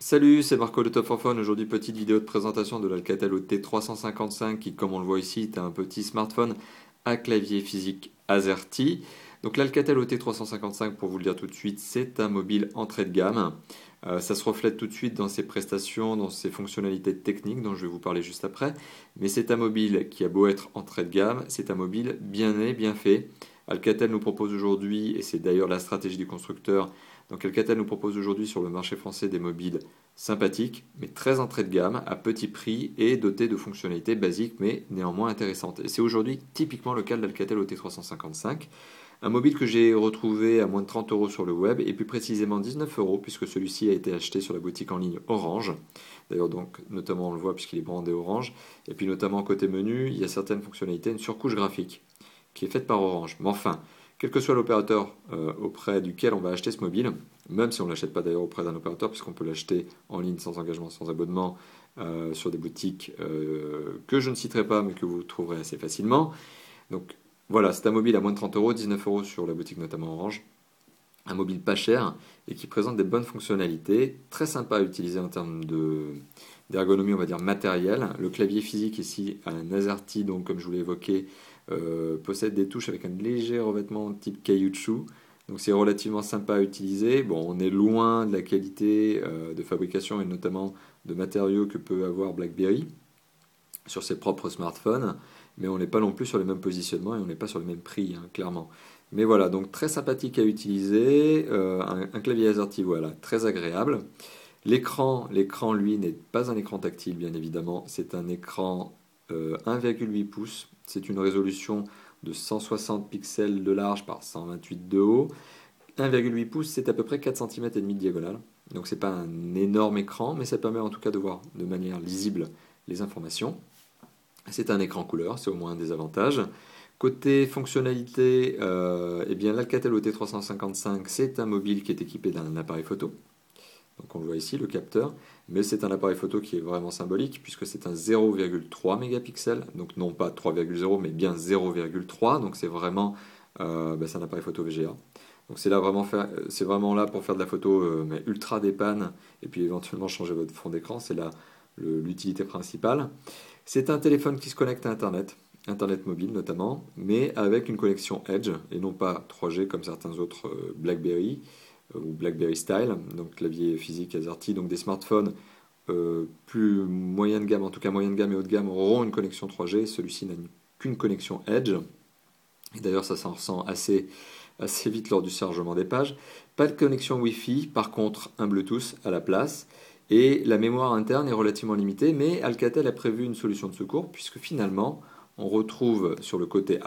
Salut, c'est Marco de Top for Phone. Aujourd'hui, petite vidéo de présentation de l'Alcatel OT355 qui, comme on le voit ici, est un petit smartphone à clavier physique AZERTY. Donc l'Alcatel OT355, pour vous le dire tout de suite, c'est un mobile entrée de gamme. Ça se reflète tout de suite dans ses prestations, dans ses fonctionnalités techniques dont je vais vous parler juste après. Mais c'est un mobile qui a beau être entrée de gamme, c'est un mobile bien né, bien fait. Alcatel nous propose aujourd'hui, et c'est d'ailleurs la stratégie du constructeur, donc Alcatel nous propose aujourd'hui sur le marché français des mobiles sympathiques, mais très entrée de gamme, à petit prix et dotés de fonctionnalités basiques, mais néanmoins intéressantes. Et c'est aujourd'hui typiquement le cas de l'Alcatel OT355, un mobile que j'ai retrouvé à moins de 30 euros sur le web, et plus précisément 19 euros, puisque celui-ci a été acheté sur la boutique en ligne Orange. D'ailleurs, donc, notamment, on le voit puisqu'il est brandé Orange. Et puis, notamment, côté menu, il y a certaines fonctionnalités, une surcouche graphique qui est faite par Orange. Mais enfin, quel que soit l'opérateur auprès duquel on va acheter ce mobile, même si on ne l'achète pas d'ailleurs auprès d'un opérateur, puisqu'on peut l'acheter en ligne sans engagement, sans abonnement, sur des boutiques que je ne citerai pas, mais que vous trouverez assez facilement. Donc voilà, c'est un mobile à moins de 30 euros, 19 euros sur la boutique notamment Orange. Un mobile pas cher et qui présente des bonnes fonctionnalités, très sympa à utiliser en termes d'ergonomie, on va dire matérielle. Le clavier physique ici, un AZERTY, donc comme je vous l'ai évoqué, possède des touches avec un léger revêtement type caoutchouc. Donc c'est relativement sympa à utiliser. Bon, on est loin de la qualité de fabrication et notamment de matériaux que peut avoir BlackBerry sur ses propres smartphones, mais on n'est pas non plus sur les mêmes positionnements et on n'est pas sur le même prix, hein, clairement. Mais voilà, donc très sympathique à utiliser, un clavier AZERTY, voilà, très agréable. L'écran, lui, n'est pas un écran tactile, bien évidemment, c'est un écran 1,8 pouces, c'est une résolution de 160 pixels de large par 128 de haut. 1,8 pouces, c'est à peu près 4 cm et demi de diagonale. Donc c'est pas un énorme écran, mais ça permet en tout cas de voir de manière lisible les informations. C'est un écran couleur, c'est au moins un des avantages. Côté fonctionnalité, eh bien l'Alcatel OT355, c'est un mobile qui est équipé d'un appareil photo. Donc on le voit ici, le capteur, mais c'est un appareil photo qui est vraiment symbolique puisque c'est un 0,3 mégapixels, donc non pas 3,0 mais bien 0,3, donc c'est vraiment c'est un appareil photo VGA. Donc c'est vraiment là pour faire de la photo mais ultra dépanne et puis éventuellement changer votre fond d'écran, c'est là l'utilité principale. C'est un téléphone qui se connecte à Internet, Internet mobile notamment, mais avec une connexion Edge et non pas 3G comme certains autres BlackBerry ou BlackBerry Style, donc clavier physique AZERTY, donc des smartphones plus moyen de gamme, en tout cas moyenne de gamme et haut de gamme, auront une connexion 3G. Celui-ci n'a qu'une connexion Edge. Et d'ailleurs, ça s'en ressent assez vite lors du chargement des pages. Pas de connexion Wi-Fi, par contre, un Bluetooth à la place. Et la mémoire interne est relativement limitée, mais Alcatel a prévu une solution de secours, puisque finalement, on retrouve sur le côté,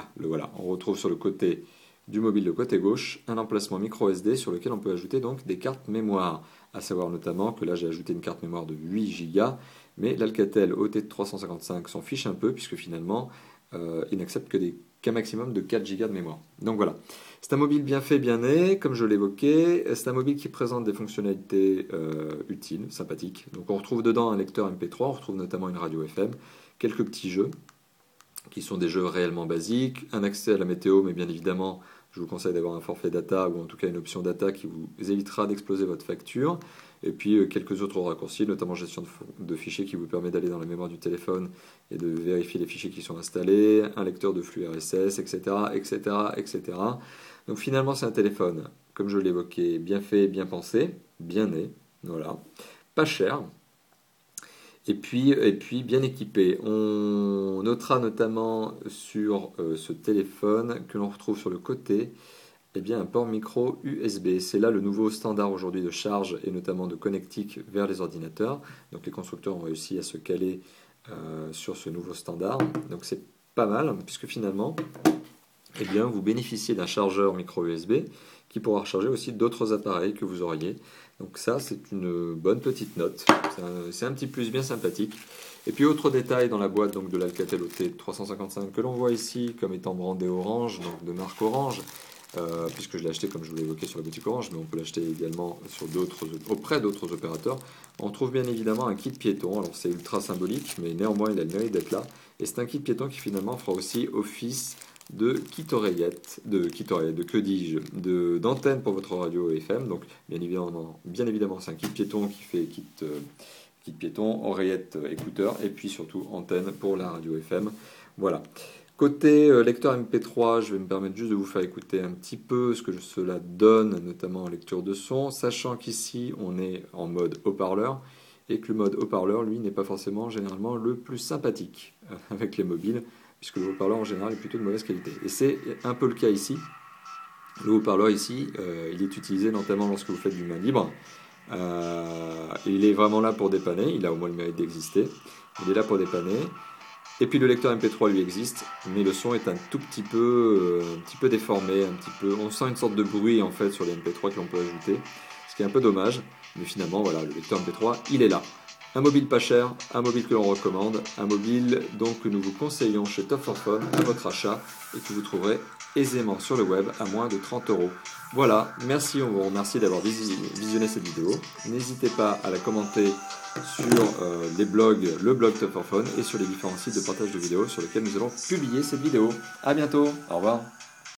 on retrouve sur le côté du mobile de côté gauche un emplacement micro SD sur lequel on peut ajouter donc des cartes mémoire. À savoir notamment que là j'ai ajouté une carte mémoire de 8 Go, mais l'Alcatel OT355 s'en fiche un peu, puisque finalement, il n'accepte qu'un maximum de 4 Go de mémoire. Donc voilà, c'est un mobile bien fait, bien né, comme je l'évoquais. C'est un mobile qui présente des fonctionnalités utiles, sympathiques. Donc on retrouve dedans un lecteur MP3, on retrouve notamment une radio FM, quelques petits jeux, qui sont des jeux réellement basiques, un accès à la météo, mais bien évidemment, je vous conseille d'avoir un forfait data ou en tout cas une option data qui vous évitera d'exploser votre facture. Et puis quelques autres raccourcis, notamment gestion de fichiers qui vous permet d'aller dans la mémoire du téléphone et de vérifier les fichiers qui sont installés, un lecteur de flux RSS, etc., etc., etc. Donc finalement, c'est un téléphone, comme je l'évoquais, bien fait, bien pensé, bien né, voilà, pas cher, et puis bien équipé. On notera notamment sur ce téléphone que l'on retrouve sur le côté eh bien, un port micro USB. C'est là le nouveau standard aujourd'hui de charge et notamment de connectique vers les ordinateurs. Donc les constructeurs ont réussi à se caler sur ce nouveau standard. Donc c'est pas mal puisque finalement eh bien, vous bénéficiez d'un chargeur micro USB qui pourra recharger aussi d'autres appareils que vous auriez. Donc ça, c'est une bonne petite note. C'est un petit plus bien sympathique. Et puis autre détail dans la boîte donc, de l'Alcatel OT355 que l'on voit ici comme étant brandé Orange, donc de marque Orange, puisque je l'ai acheté comme je vous l'ai évoqué sur la boutique Orange, mais on peut l'acheter également auprès d'autres opérateurs. On trouve bien évidemment un kit piéton. Alors c'est ultra symbolique, mais néanmoins il a le mérite d'être là. Et c'est un kit piéton qui finalement fera aussi office de kit-oreillette, que dis-je, d'antenne pour votre radio FM. Donc bien évidemment c'est un kit piéton qui fait kit piéton, oreillette, écouteur, et puis surtout antenne pour la radio FM. Voilà. Côté lecteur MP3, je vais me permettre juste de vous faire écouter un petit peu ce que cela donne, notamment en lecture de son, sachant qu'ici on est en mode haut-parleur, et que le mode haut-parleur, lui, n'est pas forcément généralement le plus sympathique avec les mobiles, puisque le haut-parleur en général est plutôt de mauvaise qualité. Et c'est un peu le cas ici. Le haut-parleur ici, il est utilisé notamment lorsque vous faites du main libre. Il est vraiment là pour dépanner, il a au moins le mérite d'exister. Il est là pour dépanner. Et puis le lecteur MP3 lui existe, mais le son est un petit peu déformé, on sent une sorte de bruit en fait sur les MP3 que l'on peut ajouter, ce qui est un peu dommage, mais finalement voilà, le lecteur MP3 il est là. Un mobile pas cher, un mobile que l'on recommande, un mobile donc que nous vous conseillons chez Top 4 Phone à votre achat et que vous trouverez aisément sur le web à moins de 30 €. Voilà, merci, on vous remercie d'avoir visionné cette vidéo. N'hésitez pas à la commenter sur le blog Top 4 Phone et sur les différents sites de partage de vidéos sur lesquels nous allons publier cette vidéo. A bientôt, au revoir.